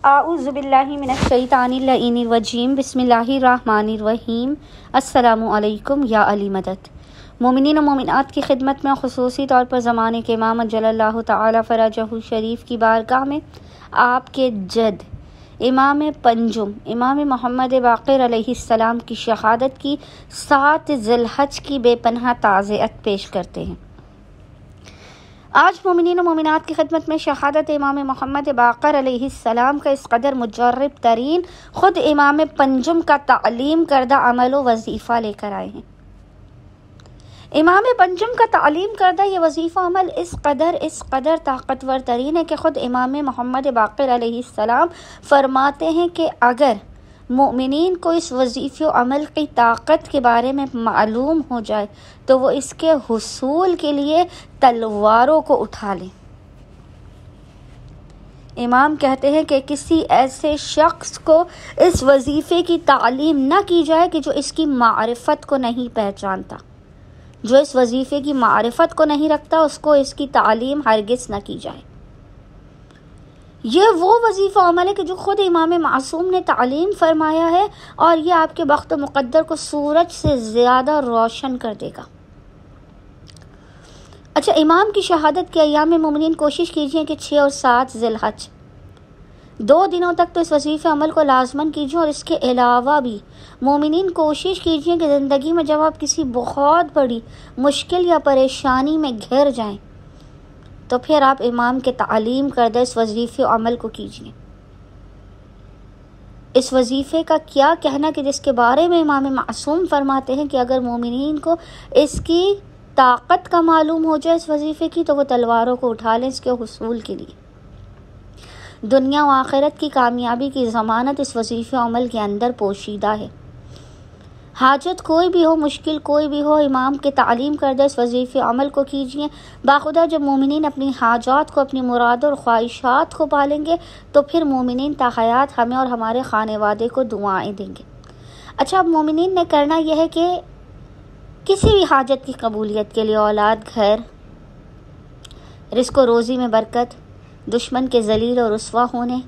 اعوذ باللہ من الشیطان اللعین الرجیم بسم اللہ الرحمن الرحیم السلام علیکم یا علی مدد۔ مومنین و مومنات کی خدمت میں خصوصی طور پر زمانے کے امام جل اللہ تعالی فرجہ شریف کی بارگاہ میں آپ کے جد امام پنجم امام محمد باقر علیہ السلام کی شہادت کی 7 ذی الحج کی بے پناہ تعزیت پیش کرتے ہیں۔ آج مومنین و مومنات کی خدمت میں شہادت امام محمد باقر علیہ السلام کا اس قدر مجرب ترین خود امام پنجم کا تعلیم کردہ عمل و وظیفہ لے کر آئے ہیں۔ امام پنجم کا تعلیم کردہ یہ وظیفہ عمل اس قدر طاقتور ترین ہے کہ خود امام محمد باقر علیہ السلام فرماتے ہیں کہ اگر مومنین کو اس وظیفے و عمل کی طاقت کے بارے میں معلوم ہو جائے تو وہ اس کے حصول کے لیے تلواروں کو اٹھا لیں۔ امام کہتے ہیں کہ کسی ایسے شخص کو اس وظیفے کی تعلیم نہ کی جائے کہ جو اس کی معرفت کو نہیں پہچانتا، جو اس وظیفے کی معرفت کو نہیں رکھتا، اس کو اس کی تعلیم ہرگز نہ کی جائے۔ یہ وہ وظیفہ عمل ہے کہ جو خود امام معصوم نے تعلیم فرمایا ہے، اور یہ آپ کے بخت و مقدر کو سورج سے زیادہ روشن کر دے گا۔ اچھا، امام کی شہادت کے ایام میں مومنین کوشش کیجئے کہ 6 اور 7 ذی الحج 2 دنوں تک تو اس وظیفہ عمل کو لازماً کیجئے، اور اس کے علاوہ بھی مومنین کوشش کیجئے کہ زندگی میں جب آپ کسی بہت بڑی مشکل یا پریشانی میں گھر جائیں تو پھر آپ امام کے تعلیم کردہ اس وظیفے عمل کو کیجئے۔ اس وظیفے کا کیا کہنا کہ جس کے بارے میں امام معصوم فرماتے ہیں کہ اگر مومنین کو اس کی طاقت کا معلوم ہو جائے اس وظیفے کی تو وہ تلواروں کو اٹھا لیں اس کے حصول کے لیے۔ دنیا و آخرت کی کامیابی کی ضمانت اس وظیفے عمل کے اندر پوشیدہ ہے۔ حاجت کوئی بھی ہو، مشکل کوئی بھی ہو، امام کے تعلیم کردہ اس وظیفے عمل کو کیجئے۔ باخدا جب مومنین اپنی حاجات کو، اپنی مراد اور خواہشات کو پالیں گے تو پھر مومنین تا حیات ہمیں اور ہمارے خانے وادے کو دعائیں دیں گے۔ اچھا، اب مومنین نے کرنا یہ ہے کہ کسی بھی حاجت کی قبولیت کے لیے اولاد، گھر، رزق و روزی میں برکت، دشمن کے ذلیل اور رسوا ہونے،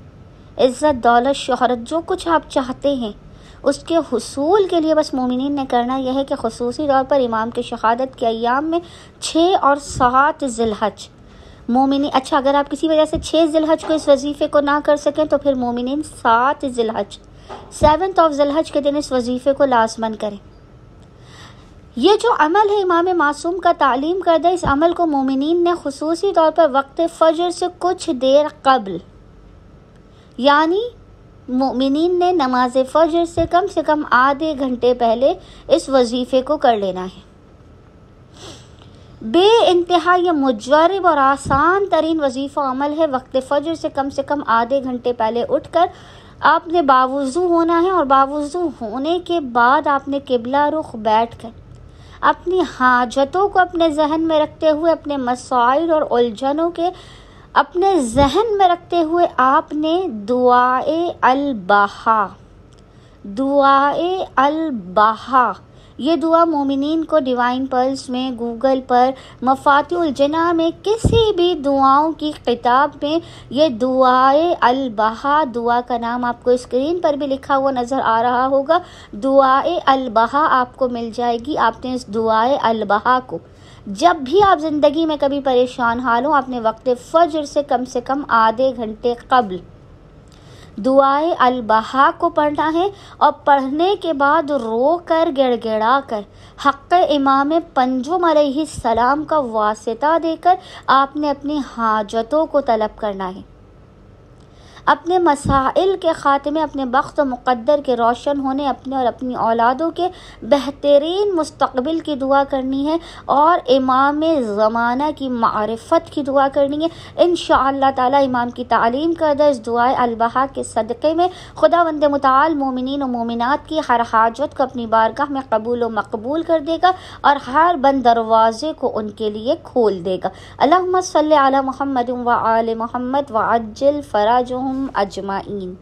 عزت، دولت، شہرت، جو کچھ آپ چاہتے ہیں اس کے حصول کے لیے بس مومنین نے کرنا یہ ہے کہ خصوصی طور پر امام کے شہادت کے ایام میں 6 اور 7 ذی الحج مومنین، اچھا اگر آپ کسی وجہ سے 6 ذی الحج کو اس وظیفے کو نہ کر سکیں تو پھر مومنین 7 ذی الحج 7th آف ذی الحج کے دن اس وظیفے کو لازماً کریں۔ یہ جو عمل ہے امام معصوم کا تعلیم کردہ، اس عمل کو مومنین نے خصوصی طور پر وقت فجر سے کچھ دیر قبل، یعنی مومنین نے نماز فجر سے کم آدھے گھنٹے پہلے اس وظیفے کو کر لینا ہے۔ بے انتہا یہ مجرب اور آسان ترین وظیفہ عمل ہے۔ وقت فجر سے کم آدھے گھنٹے پہلے اٹھ کر آپ نے باوضو ہونا ہے، اور باوضو ہونے کے بعد آپ نے قبلہ رخ بیٹھ کر اپنی حاجتوں کو اپنے ذہن میں رکھتے ہوئے، اپنے مسائل اور الجھنوں کے اپنے ذہن میں رکھتے ہوئے آپ نے دعائے البہا، یہ دعا مومنین کو ڈیوائن پلس میں، گوگل پر، مفاتیح الجناح میں، کسی بھی دعاؤں کی کتاب میں یہ دعائے البہا، دعا کا نام آپ کو اسکرین پر بھی لکھا ہوا نظر آ رہا ہوگا، دعائے البہا آپ کو مل جائے گی۔ آپ نے اس دعائے البہا کو جب بھی آپ زندگی میں کبھی پریشان حال ہوں، آپ نے وقت فجر سے کم آدھے گھنٹے قبل دعائے البہا کو پڑھنا ہے، اور پڑھنے کے بعد رو کر، گڑ گڑا کر، حق امام پنجم علیہ السلام کا واسطہ دے کر آپ نے اپنی حاجتوں کو طلب کرنا ہے، اپنے مسائل کے خاتمے، اپنے بخت و مقدر کے روشن ہونے، اپنے اور اپنی اولادوں کے بہترین مستقبل کی دعا کرنی ہے، اور امام زمانہ کی معرفت کی دعا کرنی ہے۔ انشاءاللہ تعالی امام کی تعلیم کردہ اس دعائے البہا کے صدقے میں خداوند متعال مومنین و مومنات کی ہر حاجت کو اپنی بارگاہ میں قبول و مقبول کر دے گا، اور ہر بند دروازے کو ان کے لیے کھول دے گا۔ اللہم صلی علی محمد و آل محمد وعجل فرجہم اجمعین۔